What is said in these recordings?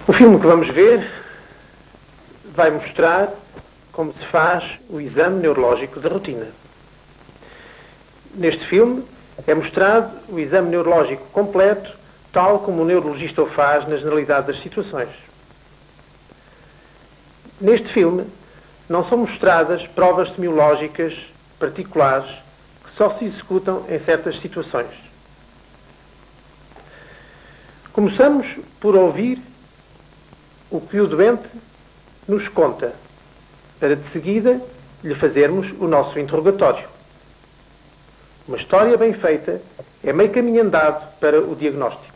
O filme que vamos ver vai mostrar como se faz o exame neurológico de rotina. Neste filme é mostrado o exame neurológico completo, tal como o neurologista o faz na generalidade das situações. Neste filme não são mostradas provas semiológicas particulares que só se executam em certas situações. Começamos por ouvir o que o doente nos conta, para de seguida lhe fazermos o nosso interrogatório. Uma história bem feita é meio caminho andado para o diagnóstico.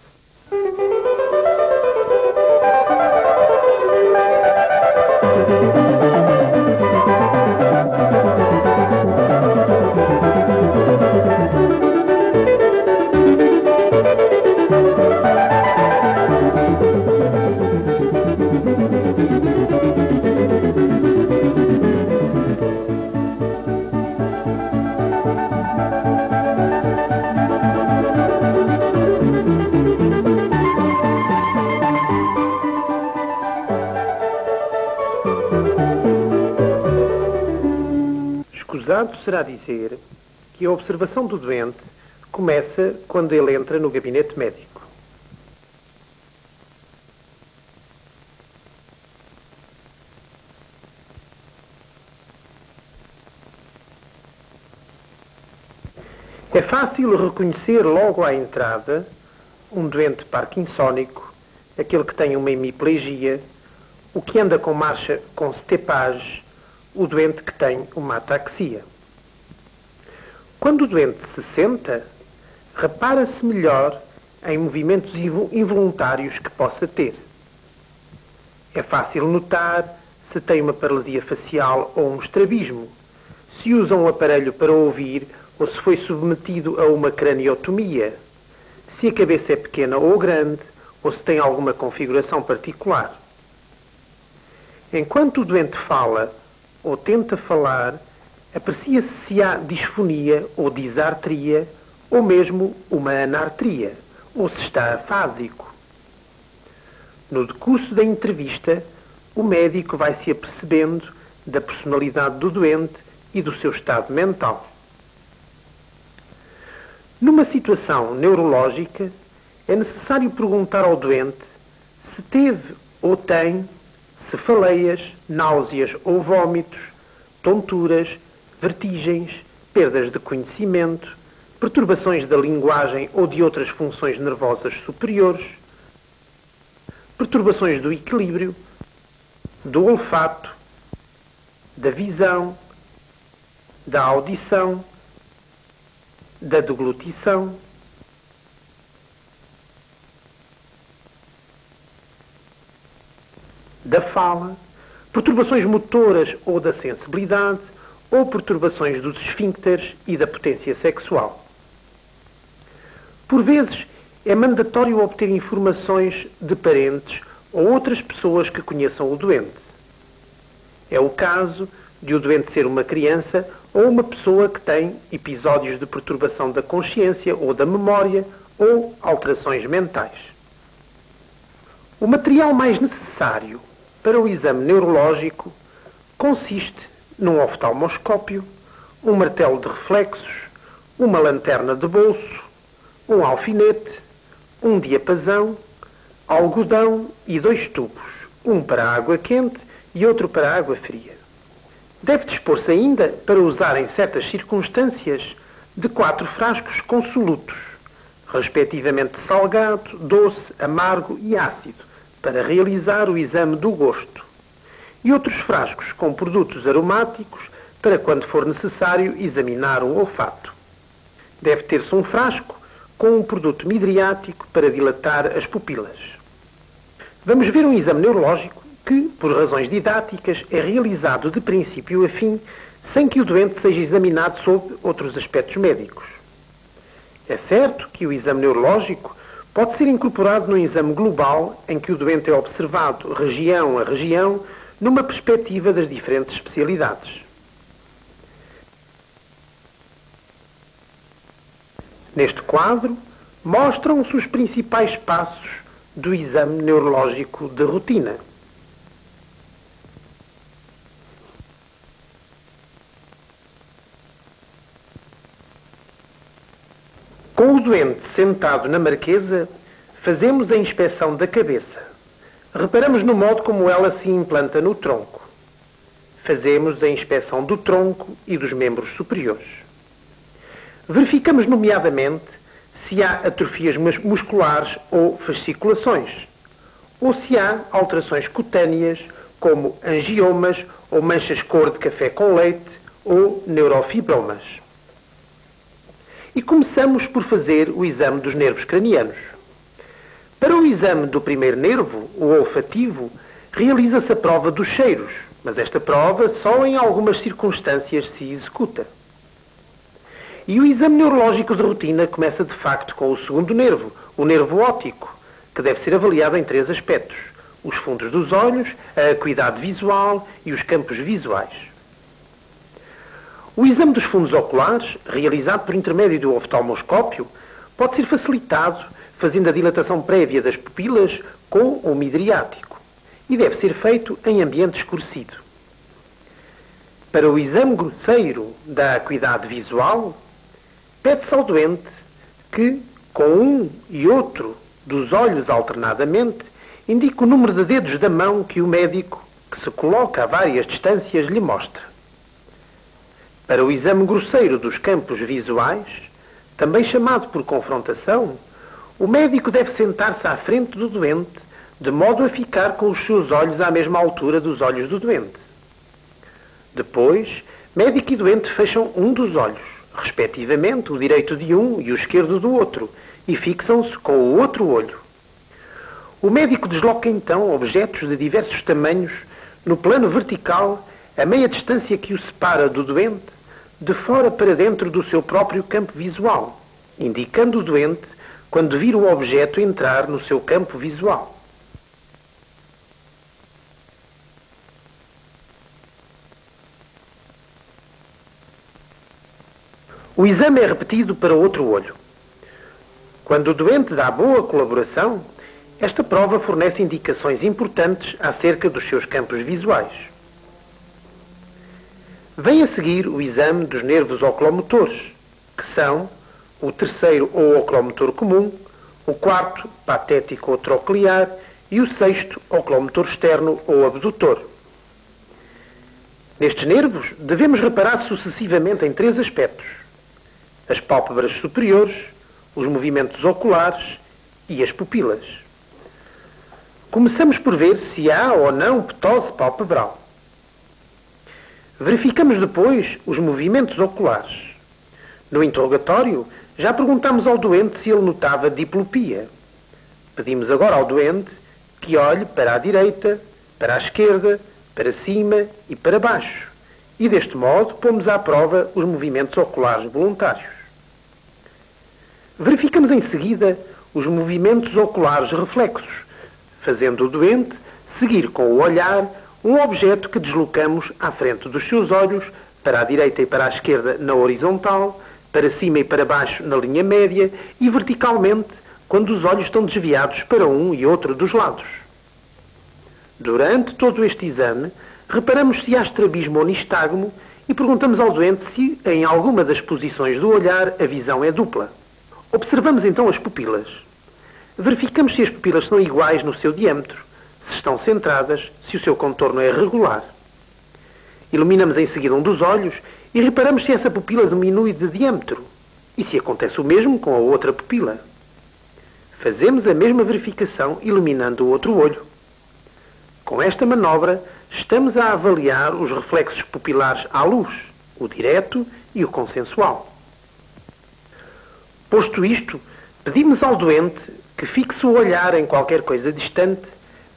Escusado será dizer que a observação do doente começa quando ele entra no gabinete médico. É fácil reconhecer logo à entrada um doente parkinsónico, aquele que tem uma hemiplegia, o que anda com marcha com stepage, o doente que tem uma ataxia. Quando o doente se senta, repara-se melhor em movimentos involuntários que possa ter. É fácil notar se tem uma paralisia facial ou um estrabismo, se usa um aparelho para ouvir ou se foi submetido a uma craniotomia, se a cabeça é pequena ou grande ou se tem alguma configuração particular. Enquanto o doente fala ou tenta falar, aprecia-se se há disfonia ou disartria, ou mesmo uma anartria, ou se está afásico. No decurso da entrevista, o médico vai se apercebendo da personalidade do doente e do seu estado mental. Numa situação neurológica, é necessário perguntar ao doente se teve ou tem cefaleias, náuseas ou vômitos, tonturas, vertigens, perdas de conhecimento, perturbações da linguagem ou de outras funções nervosas superiores, perturbações do equilíbrio, do olfato, da visão, da audição, da deglutição, da fala, perturbações motoras ou da sensibilidade, ou perturbações dos esfíncteres e da potência sexual. Por vezes, é mandatório obter informações de parentes ou outras pessoas que conheçam o doente. É o caso de o doente ser uma criança ou uma pessoa que tem episódios de perturbação da consciência ou da memória ou alterações mentais. O material mais necessário para o exame neurológico consiste num oftalmoscópio, um martelo de reflexos, uma lanterna de bolso, um alfinete, um diapasão, algodão e 2 tubos, um para a água quente e outro para a água fria. Deve dispor-se ainda, para usar em certas circunstâncias, de 4 frascos com solutos, respectivamente salgado, doce, amargo e ácido, para realizar o exame do gosto, e outros frascos com produtos aromáticos para quando for necessário examinar o olfato. Deve ter-se um frasco com um produto midriático para dilatar as pupilas. Vamos ver um exame neurológico que, por razões didáticas, é realizado de princípio a fim, sem que o doente seja examinado sob outros aspectos médicos. É certo que o exame neurológico pode ser incorporado num exame global em que o doente é observado região a região numa perspectiva das diferentes especialidades. Neste quadro, mostram-se os principais passos do exame neurológico de rotina. Com o doente sentado na marquesa, fazemos a inspeção da cabeça. Reparamos no modo como ela se implanta no tronco. Fazemos a inspeção do tronco e dos membros superiores. Verificamos, nomeadamente, se há atrofias musculares ou fasciculações, ou se há alterações cutâneas, como angiomas ou manchas cor de café com leite ou neurofibromas. E começamos por fazer o exame dos nervos cranianos. Para o exame do primeiro nervo, o olfativo, realiza-se a prova dos cheiros, mas esta prova só em algumas circunstâncias se executa. E o exame neurológico de rotina começa de facto com o segundo nervo, o nervo óptico, que deve ser avaliado em 3 aspectos: os fundos dos olhos, a acuidade visual e os campos visuais. O exame dos fundos oculares, realizado por intermédio do oftalmoscópio, pode ser facilitado fazendo a dilatação prévia das pupilas com o midriático e deve ser feito em ambiente escurecido. Para o exame grosseiro da acuidade visual, pede-se ao doente que, com um e outro dos olhos alternadamente, indique o número de dedos da mão que o médico, que se coloca a várias distâncias, lhe mostra. Para o exame grosseiro dos campos visuais, também chamado por confrontação, o médico deve sentar-se à frente do doente, de modo a ficar com os seus olhos à mesma altura dos olhos do doente. Depois, médico e doente fecham um dos olhos, respectivamente o direito de um e o esquerdo do outro, e fixam-se com o outro olho. O médico desloca então objetos de diversos tamanhos no plano vertical, a meia distância que o separa do doente, de fora para dentro do seu próprio campo visual, indicando o doente quando vir o objeto entrar no seu campo visual. O exame é repetido para outro olho. Quando o doente dá boa colaboração, esta prova fornece indicações importantes acerca dos seus campos visuais. Vem a seguir o exame dos nervos oculomotores, que são o terceiro ou oculomotor comum, o quarto patético ou troclear e o sexto oculomotor externo ou abdutor. Nestes nervos devemos reparar sucessivamente em 3 aspectos: as pálpebras superiores, os movimentos oculares e as pupilas. Começamos por ver se há ou não ptose palpebral. Verificamos depois os movimentos oculares. No interrogatório, já perguntamos ao doente se ele notava diplopia. Pedimos agora ao doente que olhe para a direita, para a esquerda, para cima e para baixo. E deste modo pomos à prova os movimentos oculares voluntários. Verificamos em seguida os movimentos oculares reflexos, fazendo o doente seguir com o olhar um objeto que deslocamos à frente dos seus olhos, para a direita e para a esquerda na horizontal, para cima e para baixo na linha média e verticalmente quando os olhos estão desviados para um e outro dos lados. Durante todo este exame, reparamos se há estrabismo ou nistagmo e perguntamos ao doente se, em alguma das posições do olhar, a visão é dupla. Observamos então as pupilas. Verificamos se as pupilas são iguais no seu diâmetro, se estão centradas, se o seu contorno é regular. Iluminamos em seguida um dos olhos e reparamos se essa pupila diminui de diâmetro e se acontece o mesmo com a outra pupila. Fazemos a mesma verificação iluminando o outro olho. Com esta manobra, estamos a avaliar os reflexos pupilares à luz, o direto e o consensual. Posto isto, pedimos ao doente que fixe o olhar em qualquer coisa distante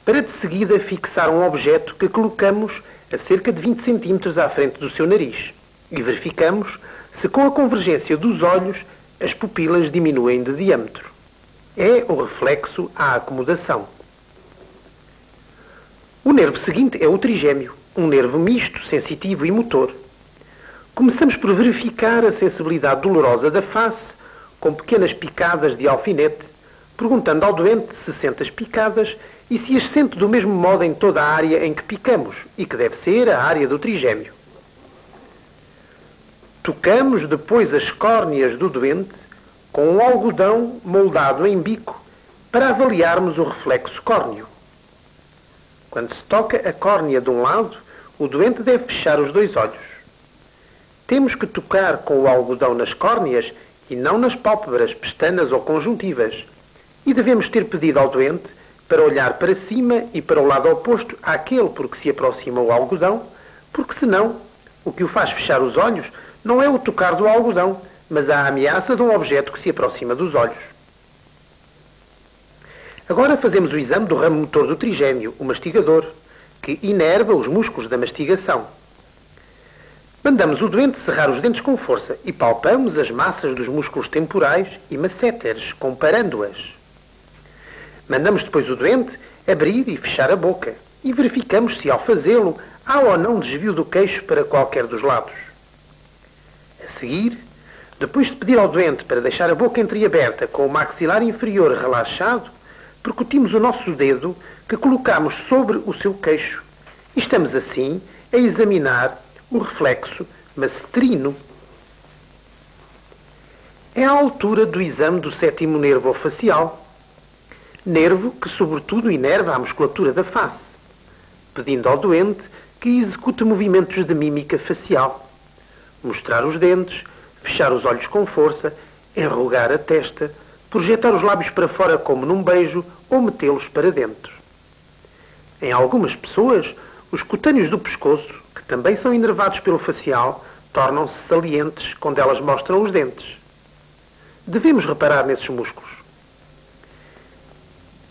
para de seguida fixar um objeto que colocamos a cerca de 20 cm à frente do seu nariz e verificamos se com a convergência dos olhos as pupilas diminuem de diâmetro. É o reflexo à acomodação. O nervo seguinte é o trigêmeo, um nervo misto, sensitivo e motor. Começamos por verificar a sensibilidade dolorosa da face com pequenas picadas de alfinete, perguntando ao doente se sente as picadas e se as sente do mesmo modo em toda a área em que picamos, e que deve ser a área do trigêmeo. Tocamos depois as córneas do doente com um algodão moldado em bico para avaliarmos o reflexo córneo. Quando se toca a córnea de um lado, o doente deve fechar os dois olhos. Temos que tocar com o algodão nas córneas e não nas pálpebras, pestanas ou conjuntivas. E devemos ter pedido ao doente para olhar para cima e para o lado oposto àquele por que se aproxima o algodão, porque senão o que o faz fechar os olhos não é o tocar do algodão, mas a ameaça de um objeto que se aproxima dos olhos. Agora fazemos o exame do ramo motor do trigêmeo, o mastigador, que inerva os músculos da mastigação. Mandamos o doente cerrar os dentes com força e palpamos as massas dos músculos temporais e masséteres, comparando-as. Mandamos depois o doente abrir e fechar a boca e verificamos se, ao fazê-lo, há ou não desvio do queixo para qualquer dos lados. A seguir, depois de pedir ao doente para deixar a boca entreaberta com o maxilar inferior relaxado, percutimos o nosso dedo que colocamos sobre o seu queixo e estamos assim a examinar o reflexo masseterino. É a altura do exame do sétimo nervo facial, nervo que sobretudo inerva a musculatura da face, pedindo ao doente que execute movimentos de mímica facial, mostrar os dentes, fechar os olhos com força, enrugar a testa, projetar os lábios para fora como num beijo ou metê-los para dentro. Em algumas pessoas, os cutâneos do pescoço, que também são inervados pelo facial, tornam-se salientes quando elas mostram os dentes. Devemos reparar nesses músculos.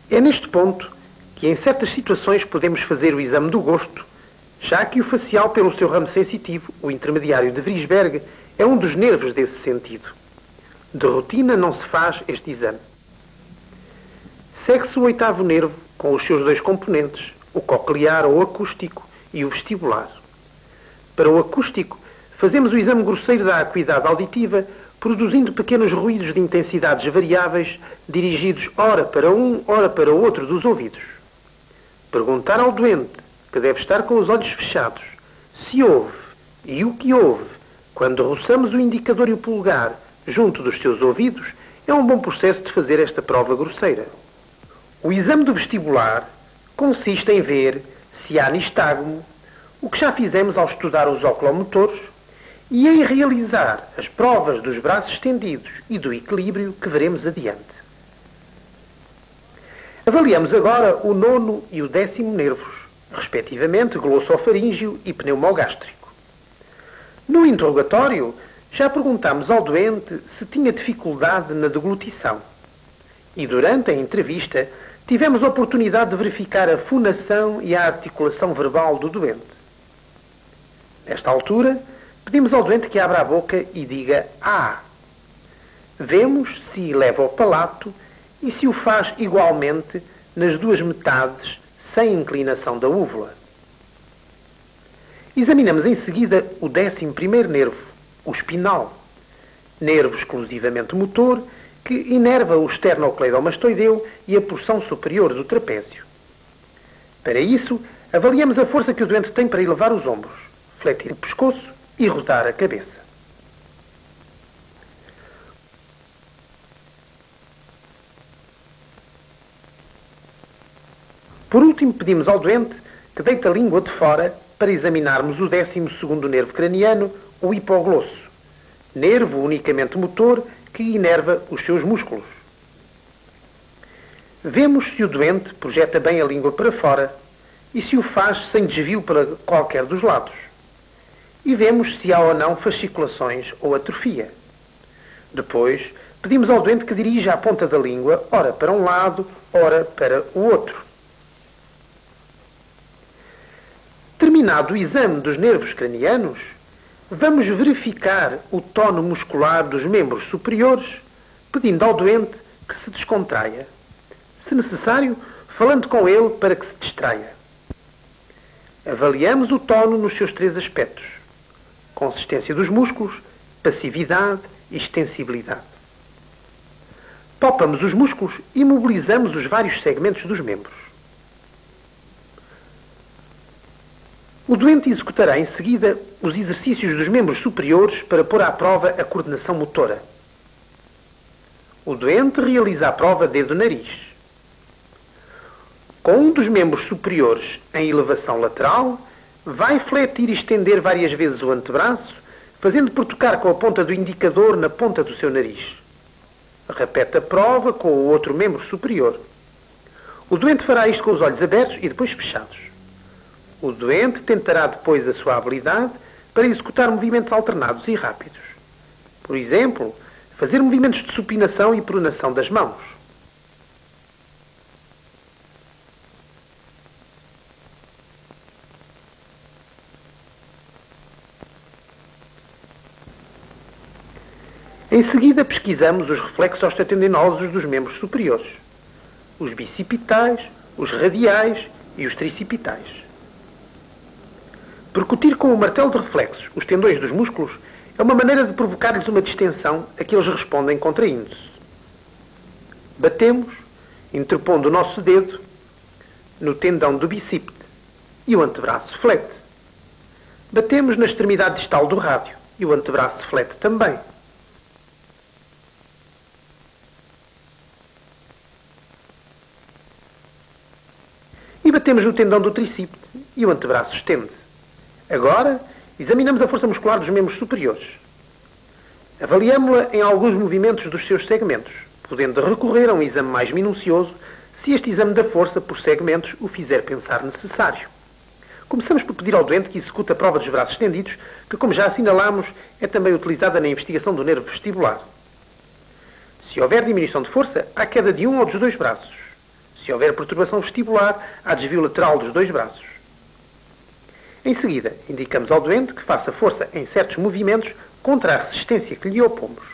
É neste ponto que em certas situações podemos fazer o exame do gosto, já que o facial, pelo seu ramo sensitivo, o intermediário de Vriesberg, é um dos nervos desse sentido. De rotina não se faz este exame. Segue-se o oitavo nervo com os seus dois componentes, o coclear ou acústico e o vestibular. Para o acústico, fazemos o exame grosseiro da acuidade auditiva, produzindo pequenos ruídos de intensidades variáveis, dirigidos ora para um, ora para o outro dos ouvidos. Perguntar ao doente, que deve estar com os olhos fechados, se ouve e o que ouve quando roçamos o indicador e o polegar junto dos seus ouvidos, é um bom processo de fazer esta prova grosseira. O exame do vestibular consiste em ver se há nistagmo, o que já fizemos ao estudar os oculomotores, e em realizar as provas dos braços estendidos e do equilíbrio que veremos adiante. Avaliamos agora o nono e o décimo nervos, respectivamente glossofaríngeo e pneumogástrico. No interrogatório, já perguntámos ao doente se tinha dificuldade na deglutição. E durante a entrevista, tivemos a oportunidade de verificar a fonação e a articulação verbal do doente. Nesta altura, pedimos ao doente que abra a boca e diga "ah". Vemos se eleva o palato e se o faz igualmente nas duas metades, sem inclinação da úvula. Examinamos em seguida o 11º nervo, o espinal, nervo exclusivamente motor que inerva o esternocleidomastoideu e a porção superior do trapézio. Para isso, avaliamos a força que o doente tem para elevar os ombros, fletir o pescoço e rodar a cabeça. Por último, pedimos ao doente que deite a língua de fora para examinarmos o 12º nervo craniano, o hipoglosso, nervo unicamente motor que inerva os seus músculos. Vemos se o doente projeta bem a língua para fora e se o faz sem desvio para qualquer dos lados. E vemos se há ou não fasciculações ou atrofia. Depois, pedimos ao doente que dirija a ponta da língua, ora para um lado, ora para o outro. Terminado o exame dos nervos cranianos, vamos verificar o tono muscular dos membros superiores, pedindo ao doente que se descontraia. Se necessário, falando com ele para que se distraia. Avaliamos o tono nos seus 3 aspectos: consistência dos músculos, passividade e extensibilidade. Palpamos os músculos e mobilizamos os vários segmentos dos membros. O doente executará em seguida os exercícios dos membros superiores para pôr à prova a coordenação motora. O doente realiza a prova dedo-nariz. Com um dos membros superiores em elevação lateral, vai fletir e estender várias vezes o antebraço, fazendo por tocar com a ponta do indicador na ponta do seu nariz. Repete a prova com o outro membro superior. O doente fará isto com os olhos abertos e depois fechados. O doente tentará depois a sua habilidade para executar movimentos alternados e rápidos. Por exemplo, fazer movimentos de supinação e pronação das mãos. Em seguida, pesquisamos os reflexos osteotendinosos dos membros superiores, os bicipitais, os radiais e os tricipitais. Percutir com o martelo de reflexos os tendões dos músculos é uma maneira de provocar-lhes uma distensão a que eles respondem contraindo-se. Batemos, interpondo o nosso dedo no tendão do bicípite e o antebraço flete. Batemos na extremidade distal do rádio e o antebraço flete também. E batemos no tendão do tricípite e o antebraço estende. Agora, examinamos a força muscular dos membros superiores. Avaliamo-la em alguns movimentos dos seus segmentos, podendo recorrer a um exame mais minucioso se este exame da força por segmentos o fizer pensar necessário. Começamos por pedir ao doente que execute a prova dos braços estendidos, que, como já assinalamos, é também utilizada na investigação do nervo vestibular. Se houver diminuição de força, há queda de um ou dos dois braços. Se houver perturbação vestibular, há desvio lateral dos dois braços. Em seguida, indicamos ao doente que faça força em certos movimentos contra a resistência que lhe opomos.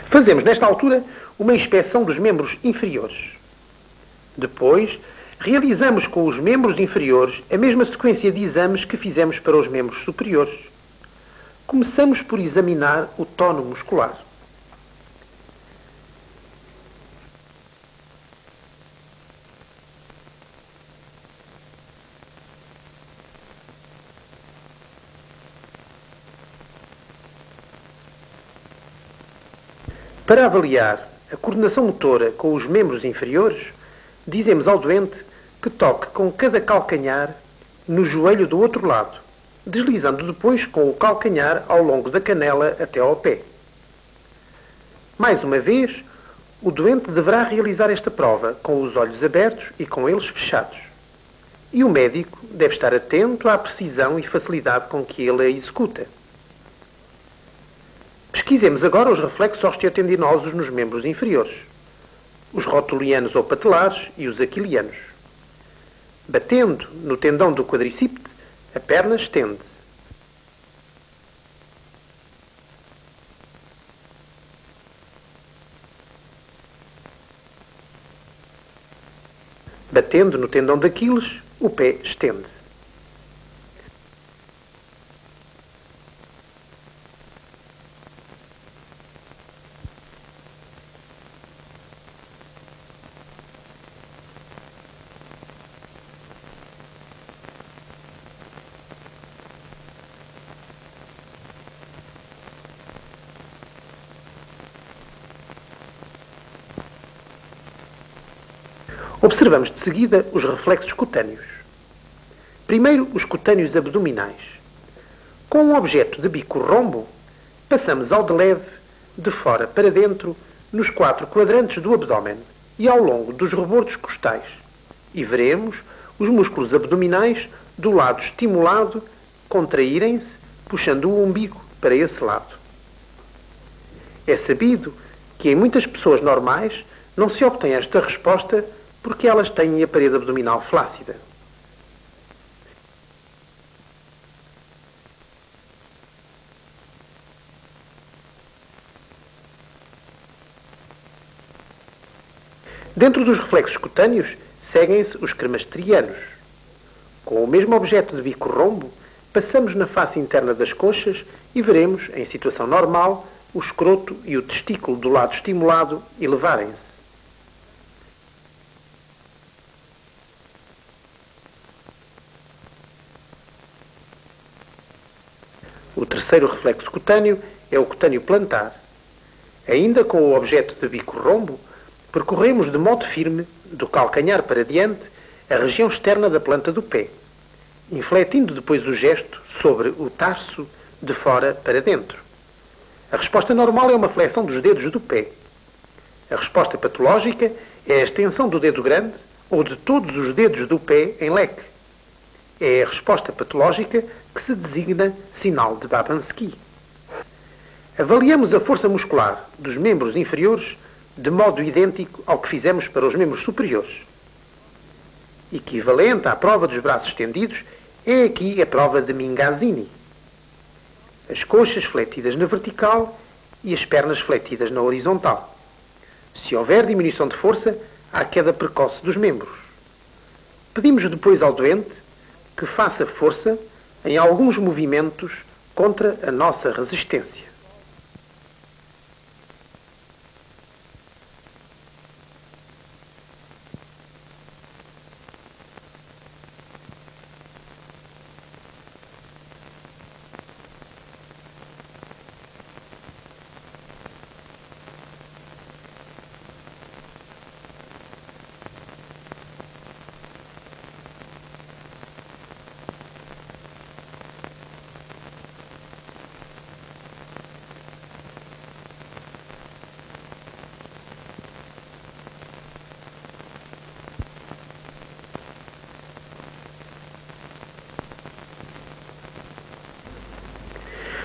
Fazemos, nesta altura, uma inspeção dos membros inferiores. Depois, realizamos com os membros inferiores a mesma sequência de exames que fizemos para os membros superiores. Começamos por examinar o tono muscular. Para avaliar a coordenação motora com os membros inferiores, dizemos ao doente que toque com cada calcanhar no joelho do outro lado, deslizando depois com o calcanhar ao longo da canela até ao pé. Mais uma vez, o doente deverá realizar esta prova com os olhos abertos e com eles fechados. E o médico deve estar atento à precisão e facilidade com que ele a executa. Pesquisemos agora os reflexos osteotendinosos nos membros inferiores, os rotulianos ou patelares e os aquilianos. Batendo no tendão do quadricípite, a perna estende. Batendo no tendão de Aquiles, o pé estende. Observamos de seguida os reflexos cutâneos. Primeiro, os cutâneos abdominais. Com um objeto de bico rombo, passamos ao de leve, de fora para dentro, nos 4 quadrantes do abdômen e ao longo dos rebordos costais. E veremos os músculos abdominais do lado estimulado contraírem-se, puxando o umbigo para esse lado. É sabido que em muitas pessoas normais não se obtém esta resposta porque elas têm a parede abdominal flácida. Dentro dos reflexos cutâneos, seguem-se os cremasterianos. Com o mesmo objeto de bico rombo, passamos na face interna das coxas e veremos, em situação normal, o escroto e o testículo do lado estimulado elevarem-se. O terceiro reflexo cutâneo é o cutâneo plantar. Ainda com o objeto de bico rombo, percorremos de modo firme, do calcanhar para diante, a região externa da planta do pé, infletindo depois o gesto sobre o tarso de fora para dentro. A resposta normal é uma flexão dos dedos do pé. A resposta patológica é a extensão do dedo grande ou de todos os dedos do pé em leque. É a resposta patológica que se designa sinal de Babanski. Avaliamos a força muscular dos membros inferiores de modo idêntico ao que fizemos para os membros superiores. Equivalente à prova dos braços estendidos é aqui a prova de Mingazzini. As coxas fletidas na vertical e as pernas fletidas na horizontal. Se houver diminuição de força, há queda precoce dos membros. Pedimos depois ao doente que faça força em alguns movimentos contra a nossa resistência.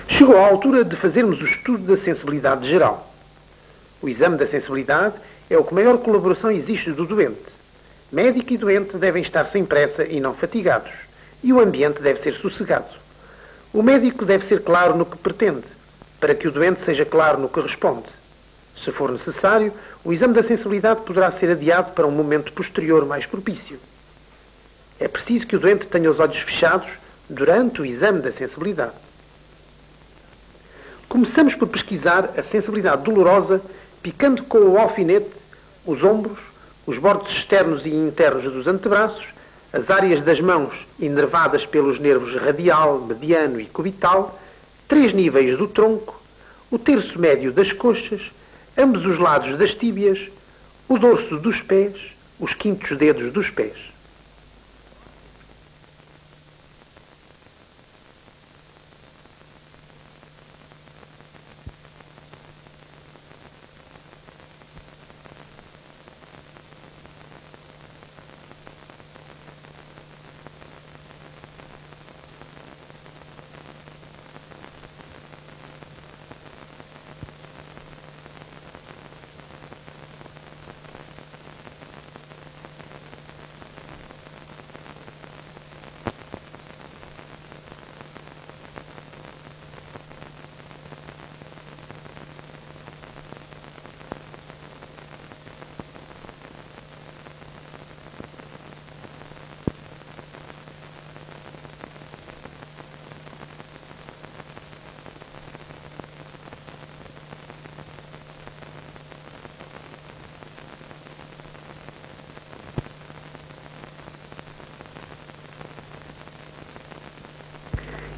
Chegou a altura de fazermos o estudo da sensibilidade geral. O exame da sensibilidade é o que maior colaboração existe do doente. Médico e doente devem estar sem pressa e não fatigados, e o ambiente deve ser sossegado. O médico deve ser claro no que pretende, para que o doente seja claro no que responde. Se for necessário, o exame da sensibilidade poderá ser adiado para um momento posterior mais propício. É preciso que o doente tenha os olhos fechados durante o exame da sensibilidade. Começamos por pesquisar a sensibilidade dolorosa, picando com o alfinete os ombros, os bordos externos e internos dos antebraços, as áreas das mãos inervadas pelos nervos radial, mediano e cubital, 3 níveis do tronco, o terço médio das coxas, ambos os lados das tíbias, o dorso dos pés, os quintos dedos dos pés.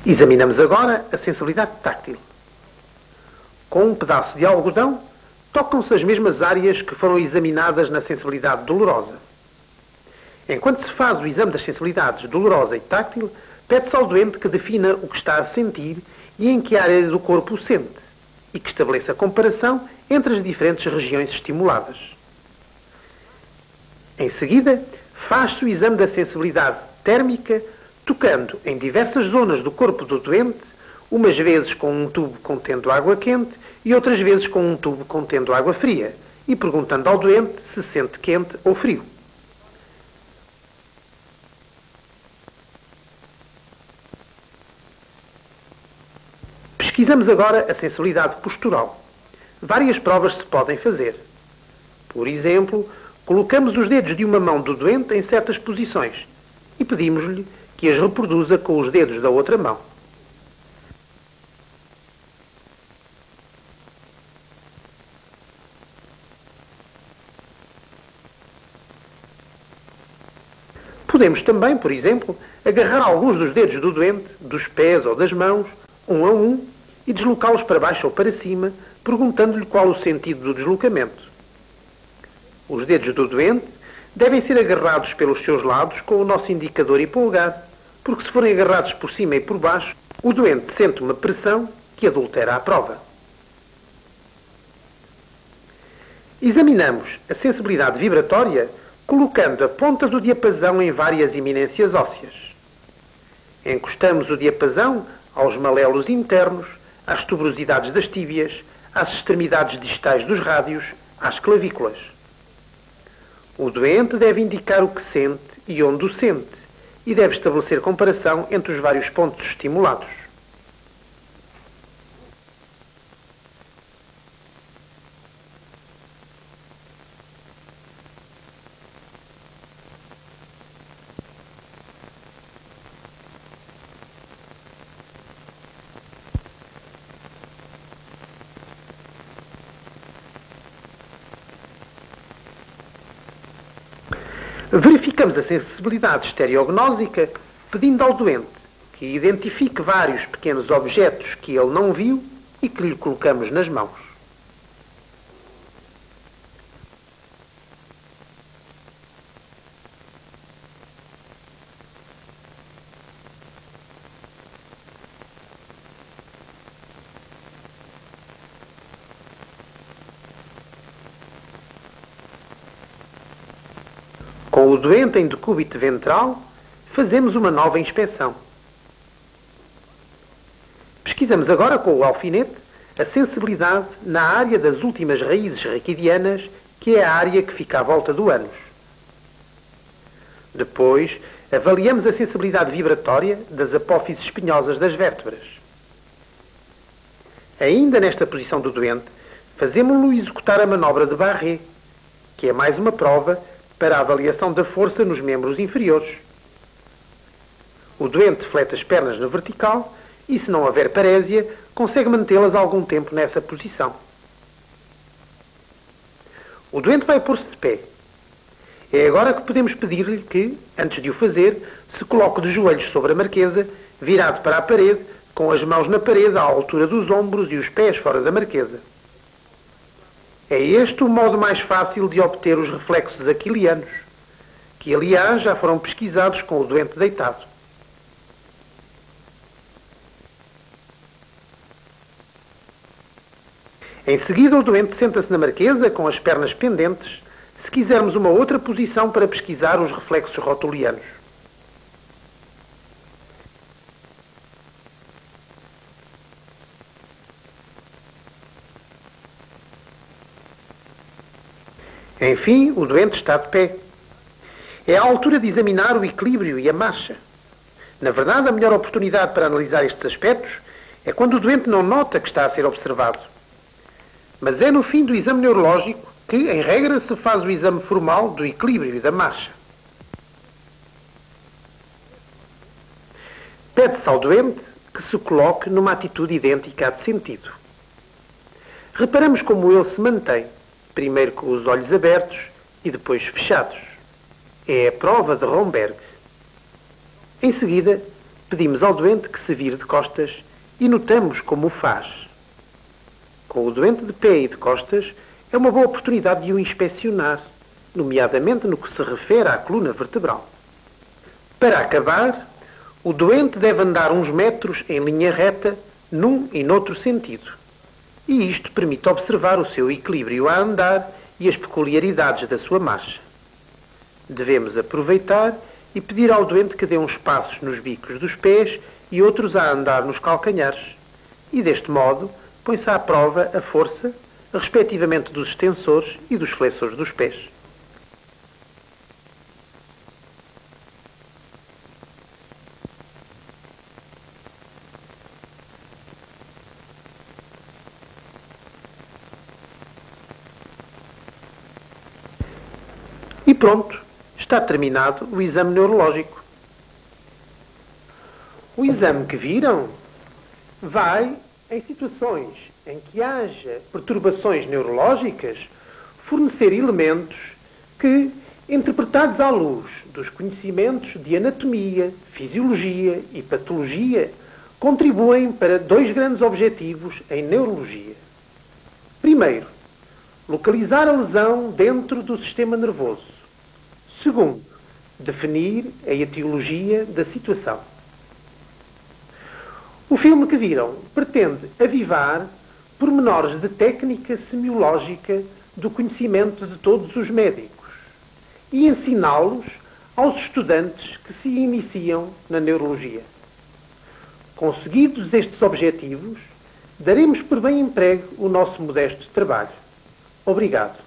Examinamos agora a sensibilidade táctil. Com um pedaço de algodão, tocam-se as mesmas áreas que foram examinadas na sensibilidade dolorosa. Enquanto se faz o exame das sensibilidades dolorosa e táctil, pede-se ao doente que defina o que está a sentir e em que área do corpo o sente, e que estabeleça a comparação entre as diferentes regiões estimuladas. Em seguida, faz-se o exame da sensibilidade térmica, tocando em diversas zonas do corpo do doente, umas vezes com um tubo contendo água quente e outras vezes com um tubo contendo água fria, e perguntando ao doente se sente quente ou frio. Pesquisamos agora a sensibilidade postural. Várias provas se podem fazer. Por exemplo, colocamos os dedos de uma mão do doente em certas posições e pedimos-lhe que as reproduza com os dedos da outra mão. Podemos também, por exemplo, agarrar alguns dos dedos do doente, dos pés ou das mãos, um a um, e deslocá-los para baixo ou para cima, perguntando-lhe qual o sentido do deslocamento. Os dedos do doente devem ser agarrados pelos seus lados com o nosso indicador e polegar, porque se forem agarrados por cima e por baixo, o doente sente uma pressão que adultera a prova. Examinamos a sensibilidade vibratória colocando a ponta do diapasão em várias eminências ósseas. Encostamos o diapasão aos malelos internos, às tuberosidades das tíbias, às extremidades distais dos rádios, às clavículas. O doente deve indicar o que sente e onde o sente, e deve estabelecer comparação entre os vários pontos estimulados. Verificamos a sensibilidade estereognósica pedindo ao doente que identifique vários pequenos objetos que ele não viu e que lhe colocamos nas mãos. Com o doente em decúbito ventral, fazemos uma nova inspeção. Pesquisamos agora com o alfinete a sensibilidade na área das últimas raízes raquidianas, que é a área que fica à volta do ânus. Depois, avaliamos a sensibilidade vibratória das apófises espinhosas das vértebras. Ainda nesta posição do doente, fazemos-lo executar a manobra de Barré, que é mais uma prova para a avaliação da força nos membros inferiores. O doente flete as pernas na vertical e, se não houver parésia, consegue mantê-las algum tempo nessa posição. O doente vai pôr-se de pé. É agora que podemos pedir-lhe que, antes de o fazer, se coloque de joelhos sobre a marquesa, virado para a parede, com as mãos na parede à altura dos ombros e os pés fora da marquesa. É este o modo mais fácil de obter os reflexos aquilianos, que aliás já foram pesquisados com o doente deitado. Em seguida, o doente senta-se na marquesa com as pernas pendentes, se quisermos uma outra posição para pesquisar os reflexos rotulianos. Enfim, o doente está de pé. É a altura de examinar o equilíbrio e a marcha. Na verdade, a melhor oportunidade para analisar estes aspectos é quando o doente não nota que está a ser observado. Mas é no fim do exame neurológico que, em regra, se faz o exame formal do equilíbrio e da marcha. Pede-se ao doente que se coloque numa atitude idêntica à de sentido. Reparamos como ele se mantém, primeiro com os olhos abertos e depois fechados. É a prova de Romberg. Em seguida, pedimos ao doente que se vire de costas e notamos como o faz. Com o doente de pé e de costas, é uma boa oportunidade de o inspecionar, nomeadamente no que se refere à coluna vertebral. Para acabar, o doente deve andar uns metros em linha reta, num e noutro sentido. E isto permite observar o seu equilíbrio a andar e as peculiaridades da sua marcha. Devemos aproveitar e pedir ao doente que dê uns passos nos bicos dos pés e outros a andar nos calcanhares. E deste modo, põe-se à prova a força, respectivamente dos extensores e dos flexores dos pés. E pronto, está terminado o exame neurológico. O exame que viram vai, em situações em que haja perturbações neurológicas, fornecer elementos que, interpretados à luz dos conhecimentos de anatomia, fisiologia e patologia, contribuem para dois grandes objetivos em neurologia. Primeiro, localizar a lesão dentro do sistema nervoso. Segundo, definir a etiologia da situação. O filme que viram pretende avivar pormenores de técnica semiológica do conhecimento de todos os médicos e ensiná-los aos estudantes que se iniciam na neurologia. Conseguidos estes objetivos, daremos por bem emprego o nosso modesto trabalho. Obrigado.